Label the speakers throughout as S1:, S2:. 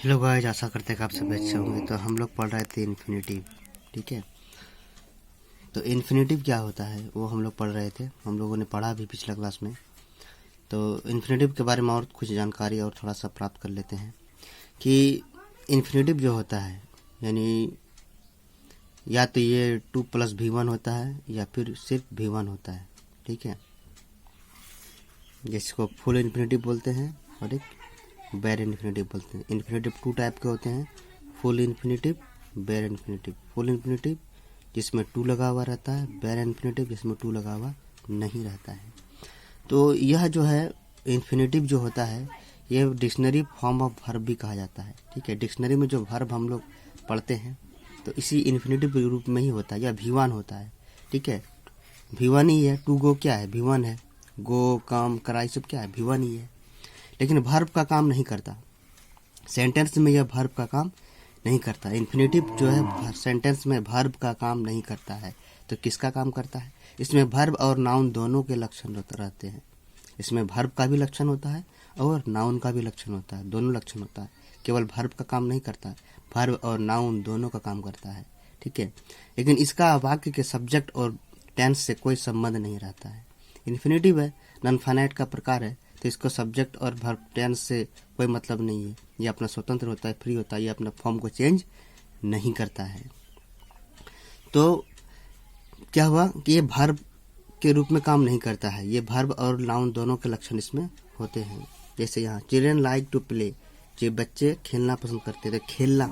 S1: Hello guys, आशा करते हैं कि आप सब अच्छे होंगे। तो हम लोग पढ़ रहे थे इन्फिनिटिव। ठीक है, तो इन्फिनिटिव क्या होता है वो हम लोग पढ़ रहे थे। हम लोगों ने पढ़ा भी पिछला क्लास में। तो इन्फिनिटिव के बारे में और कुछ जानकारी और थोड़ा सा प्राप्त कर लेते हैं कि इन्फिनिटिव जो होता है, यानी या तो ये 2+v1 होता है या फिर सिर्फ v1 होता है। ठीक है, जिसको फुल इन्फिनिटिव बोलते हैं और एक बेर इन्फिनिटिव बोलते हैं। इन्फिनिटिव 2 टाइप के होते हैं, फुल इन्फिनिटिव, बेर इन्फिनिटिव। फुल इन्फिनिटिव जिसमें 2 लगा हुआ रहता है, बेर इन्फिनिटिव जिसमें 2 लगा हुआ नहीं रहता है। तो यह जो है इन्फिनिटिव जो होता है, ये डिक्शनरी फॉर्म ऑफ वर्ब भी कहा जाता है। ठीक है, डिक्शनरी में जो वर्ब हम लोग पढ़ते हैं तो इसी इन्फिनिटिव रूप में ही होता है, या v1 होता है। ठीक है, v1 ही है। टू गो क्या है, v1 है। गो, कम, करा, सब क्या है, v1 ही है। लेकिन वर्ब का काम नहीं करता सेंटेंस में, यह वर्ब का काम नहीं करता। इन्फिनिटिव जो है सेंटेंस में वर्ब का काम नहीं करता है। तो किसका काम करता है? इसमें वर्ब और नाउन दोनों के लक्षण रहते हैं। इसमें वर्ब का भी लक्षण होता है और नाउन का भी लक्षण होता है, दोनों लक्षण होता है। केवल वर्ब का काम नहीं करता, वर्ब और नाउन दोनों का काम करता है। ठीक है, लेकिन इसका वाक्य के सब्जेक्ट और टेंस से कोई संबंध नहीं रहता है। इन्फिनिटिव है, नॉन फाइनाइट का प्रकार है, तो इसको सब्जेक्ट और वर्ब टेंस से कोई मतलब नहीं है। ये अपना स्वतंत्र होता है, फ्री होता है, ये अपना फॉर्म को चेंज नहीं करता है। तो क्या हुआ कि ये वर्ब के रूप में काम नहीं करता है। ये वर्ब और नाउन दोनों के लक्षण इसमें होते हैं। जैसे यहाँ चिल्ड्रन लाइक टू प्ले, जो बच्चे खेलना पसंद करते थे। खेलना,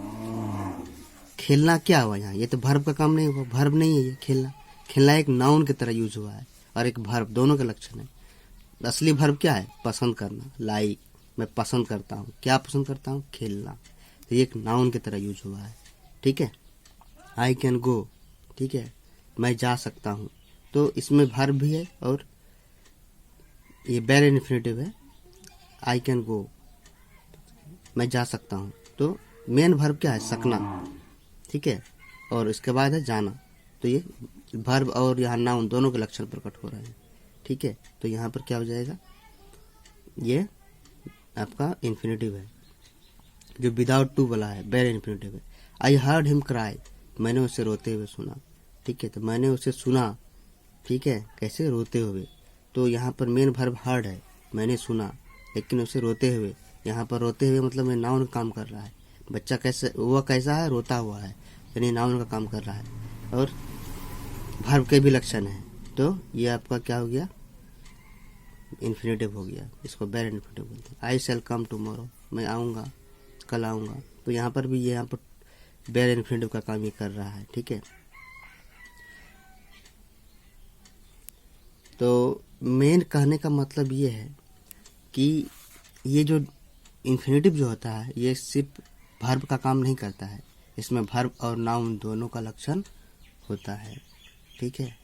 S1: खेलना क्या हुआ यहाँ? ये तो वर्ब का काम नहीं हुआ, वर्ब नहीं है ये खेलना। खेलना एक नाउन की तरह यूज हुआ है और एक वर्ब, दोनों के लक्षण है। असली वर्ब क्या है? पसंद करना, लाइक, मैं पसंद करता हूँ। क्या पसंद करता हूँ? खेलना। तो ये एक नाउन की तरह यूज हुआ है। ठीक है, आई कैन गो, ठीक है, मैं जा सकता हूँ। तो इसमें वर्ब भी है और ये बेर इन्फिनिटिव है। आई कैन गो, मैं जा सकता हूँ। तो मेन वर्ब क्या है? सकना। ठीक है, और इसके बाद है जाना। तो ये वर्ब और यहाँ नाउन दोनों के लक्षण प्रकट हो रहे हैं। ठीक है, तो यहाँ पर क्या हो जाएगा? ये आपका इन्फिनिटिव है जो विदाउट टू वाला है, बेर इन्फिनिटिव है। आई हर्ड हिम क्राई, मैंने उसे रोते हुए सुना। ठीक है, तो मैंने उसे सुना। ठीक है, कैसे? रोते हुए। तो यहाँ पर मेन वर्ब हर्ड है, मैंने सुना, लेकिन उसे रोते हुए। यहाँ पर रोते हुए मतलब मैं नाउन काम कर रहा है। बच्चा कैसे, वह कैसा है? रोता हुआ है, यानी नाउन का काम कर रहा है और वर्ब के भी लक्षण है। तो ये आपका क्या हो गया? इन्फिनिटिव हो गया। इसको बेर इन्फिनिटिव बोलते हैं। आई शैल कम टुमारो, मैं आऊँगा, कल आऊँगा। तो यहाँ पर भी ये यहाँ पर बेर इन्फिनिटिव का काम ये कर रहा है। ठीक है, तो मेन कहने का मतलब ये है कि ये जो इन्फिनिटिव जो होता है ये सिर्फ वर्ब का काम नहीं करता है। इसमें वर्ब और नाउन दोनों का लक्षण होता है। ठीक है।